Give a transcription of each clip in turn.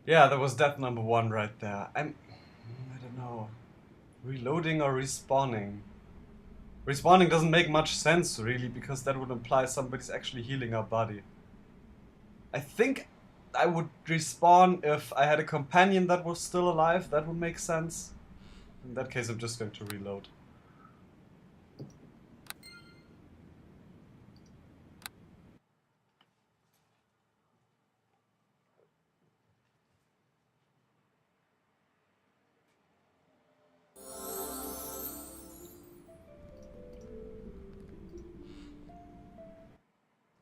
Yeah, that was death number 1 right there. I don't know. Reloading or respawning? Respawning doesn't make much sense, really, because that would imply somebody's actually healing our body. I think I would respawn if I had a companion that was still alive. That would make sense. In that case, I'm just going to reload.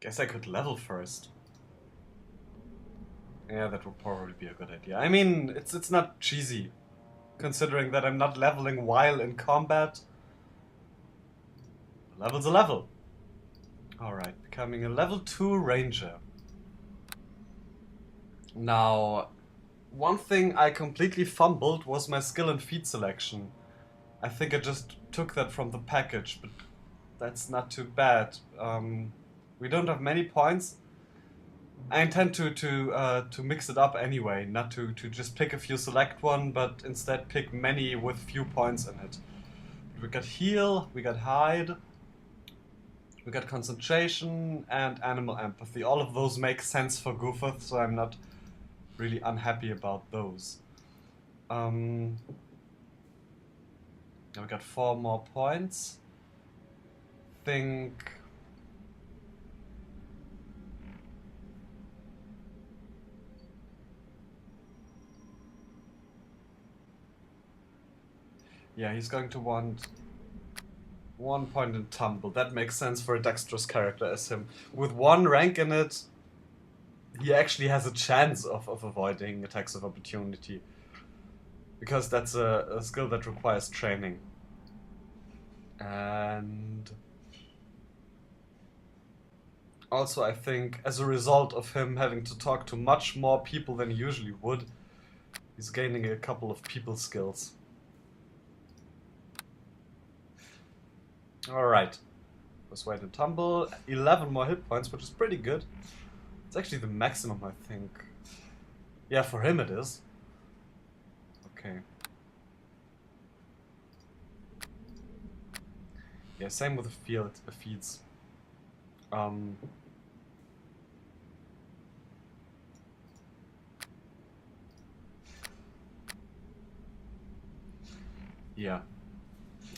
Guess I could level first. Yeah, that would probably be a good idea. I mean, it's not cheesy, considering that I'm not leveling while in combat. A level's a level. Alright, becoming a level 2 ranger. Now, one thing I completely fumbled was my skill and feat selection. I think I just took that from the package, but that's not too bad. We don't have many points. I intend to mix it up anyway, not to just pick a few, select one, but instead pick many with few points in it. We got heal, we got hide, we got concentration, and animal empathy. All of those make sense for Goofuth, so I'm not really unhappy about those. Now we got 4 more points. Think... Yeah, he's going to want 1 point in tumble. That makes sense for a dexterous character as him. With 1 rank in it, he actually has a chance of avoiding attacks of opportunity. Because that's a skill that requires training. And... also, I think, as a result of him having to talk to much more people than he usually would, he's gaining a couple of people skills. Alright. Persuade and tumble. 11 more hit points, which is pretty good. It's actually the maximum, I think. Yeah, for him it is. Okay. Yeah, same with the feeds. Yeah.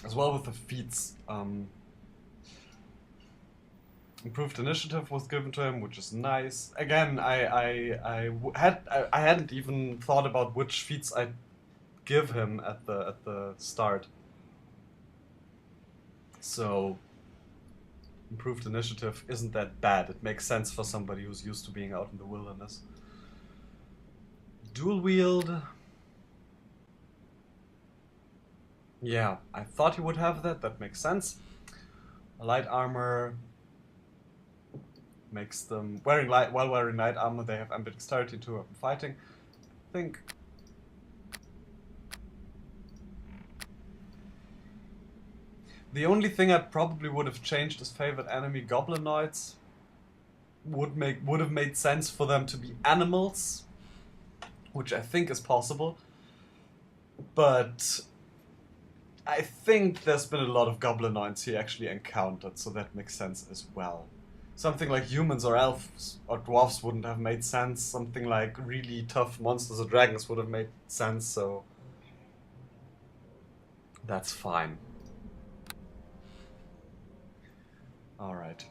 As well with the feats. Improved initiative was given to him, which is nice. Again, I hadn't even thought about which feats I'd give him at the start. So improved initiative isn't that bad. It makes sense for somebody who's used to being out in the wilderness. Dual wield. Yeah, I thought he would have that. That makes sense. Light armor makes them while wearing light armor. They have ambidexterity to fighting. I think. The only thing I probably would have changed is favorite enemy goblinoids. Would have made sense for them to be animals, which I think is possible. But I think there's been a lot of goblinoids he actually encountered, so that makes sense as well. Something like humans or elves or dwarves wouldn't have made sense. Something like really tough monsters or dragons would have made sense, so that's fine. Alright.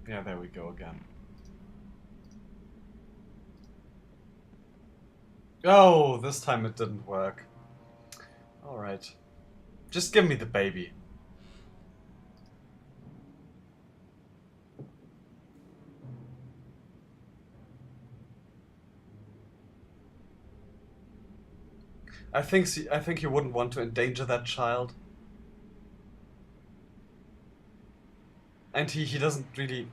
Yeah, there we go again. Oh, this time it didn't work. Alright. Just give me the baby. I think you wouldn't want to endanger that child. And he doesn't really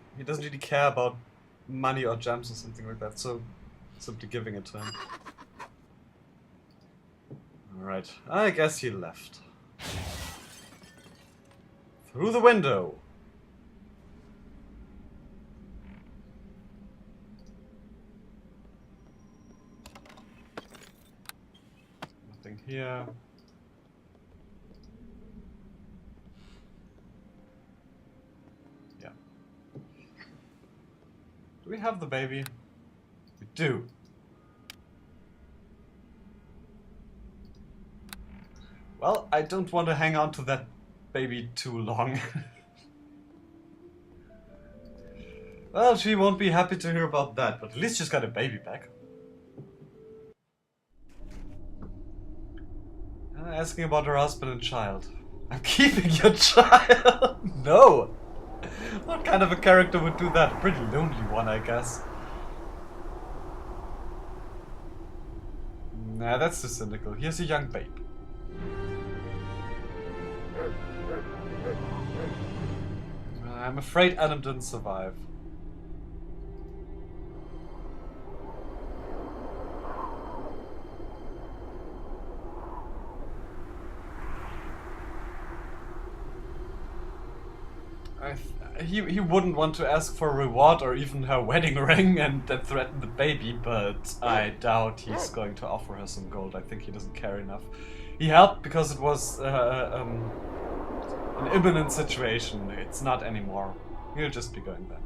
care about money or gems or something like that, so simply giving it to him. Alright, I guess he left. Through the window. Nothing here. Yeah. Do we have the baby? We do. Well, I don't want to hang on to that baby too long. Well, she won't be happy to hear about that, but at least she's got a baby back. Asking about her husband and child. I'm keeping your child? No! What kind of a character would do that? A pretty lonely one, I guess. Nah, that's too cynical. Here's a young babe. I'm afraid Adam didn't survive. He wouldn't want to ask for a reward or even her wedding ring and then threaten the baby, but I doubt he's going to offer her some gold. I think he doesn't care enough. He helped because it was an imminent situation. It's not anymore. He'll just be going then.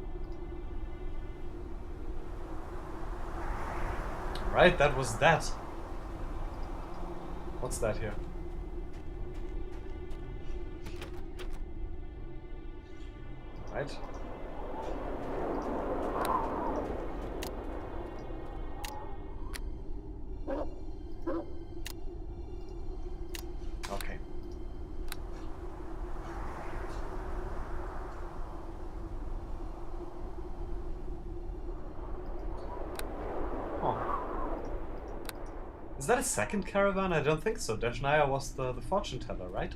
Right, that was that. What's that here? Right. Okay. Oh. Is that a second caravan? I don't think so. Deshnaya was the fortune teller, right?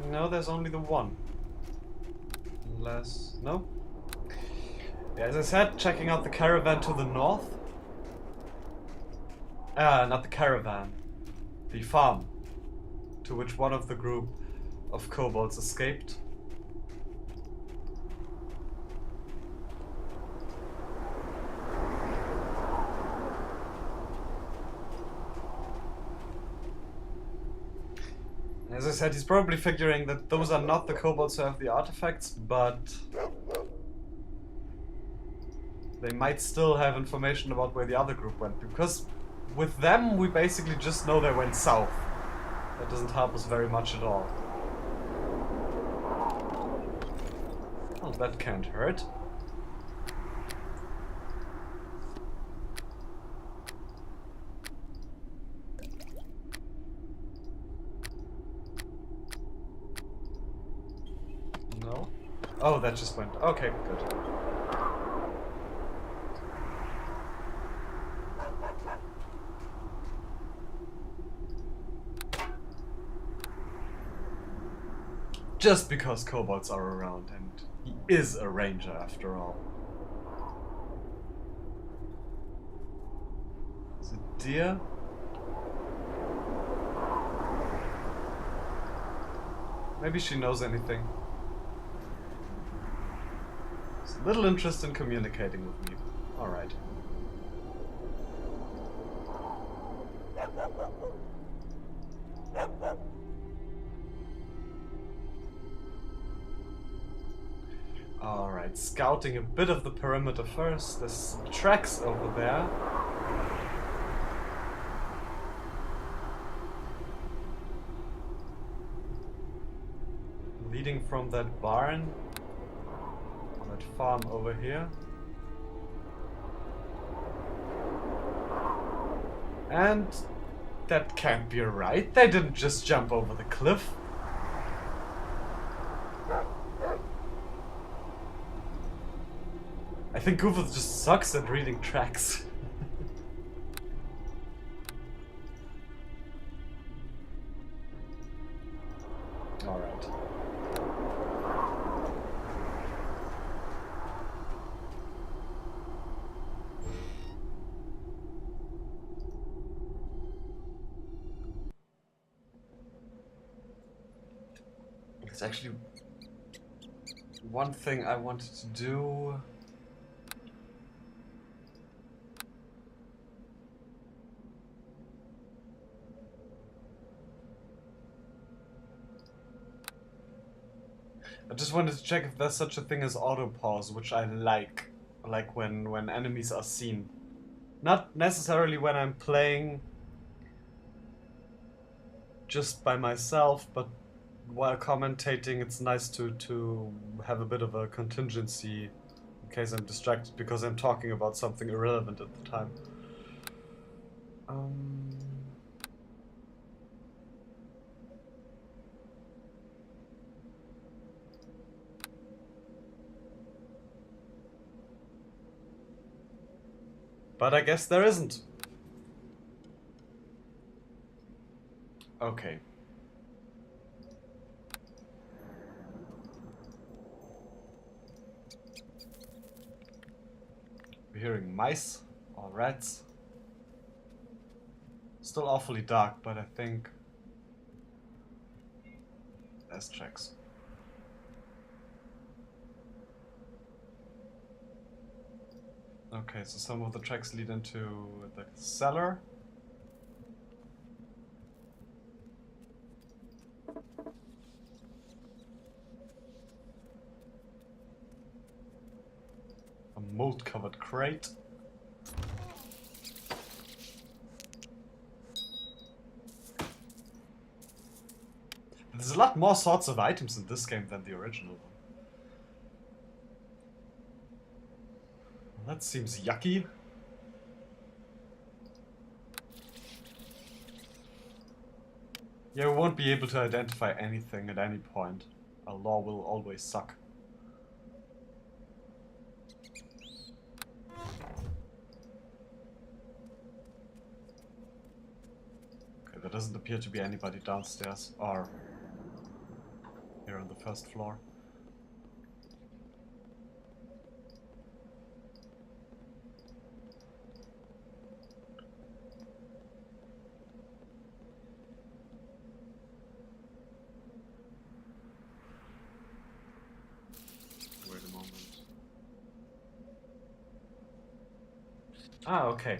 No, there's only the one. Unless... no? Yeah, as I said, checking out the caravan to the north. Not the caravan. The farm. To which one of the group of kobolds escaped. As I said, he's probably figuring that those are not the kobolds who have the artifacts, but they might still have information about where the other group went, because with them we basically just know they went south. That doesn't help us very much at all. Well, that can't hurt. No? Oh, that just went. Okay, good. Just because kobolds are around, and he is a ranger after all. Is it deer? Maybe she knows anything. There's little interest in communicating with me. Alright. Alright, scouting a bit of the perimeter first. There's some tracks over there. Leading from that barn. On that farm over here. And that can't be right. They didn't just jump over the cliff. I think Goofuth just sucks at reading tracks. Alright. It's actually one thing I wanted to do. I just wanted to check if there's such a thing as auto pause, which I like when enemies are seen. Not necessarily when I'm playing just by myself, but while commentating, it's nice to have a bit of a contingency in case I'm distracted because I'm talking about something irrelevant at the time. But I guess there isn't. Okay. We're hearing mice or rats. Still awfully dark, but I think there's tracks. Okay, so some of the tracks lead into the cellar. A mold-covered crate. There's a lot more sorts of items in this game than the original one. That seems yucky. Yeah, we won't be able to identify anything at any point. Our law will always suck. Okay, there doesn't appear to be anybody downstairs or here on the first floor. Wait a moment. Ah, okay.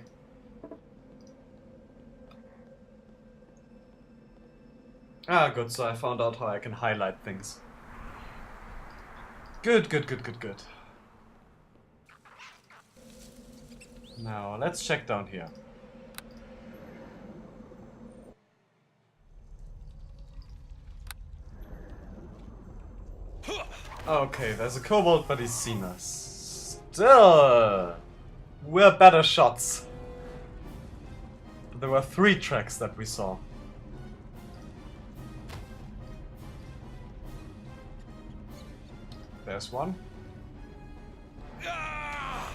Ah, good, so I found out how I can highlight things. Good, good, good, good, good. Now, let's check down here. Okay, there's a kobold, but he's seen us. Still, we're better shots. But there were 3 tracks that we saw. There's one.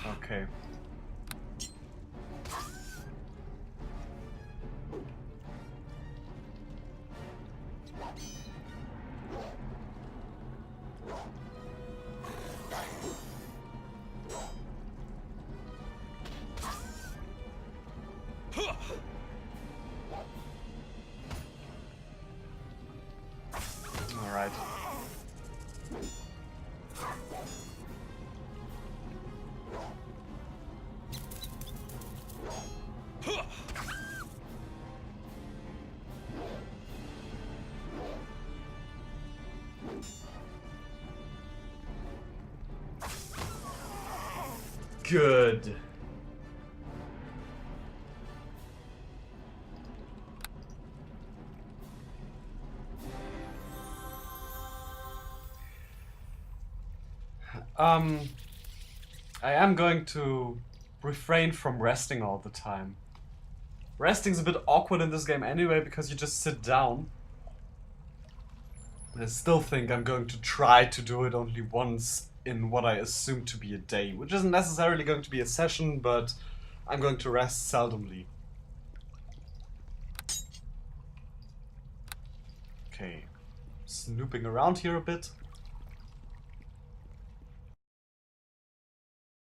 Okay. All right. Good. I am going to refrain from resting all the time. Resting's a bit awkward in this game anyway because you just sit down. I still think I'm going to try to do it only once in what I assume to be a day, which isn't necessarily going to be a session, but I'm going to rest seldomly. Okay, snooping around here a bit.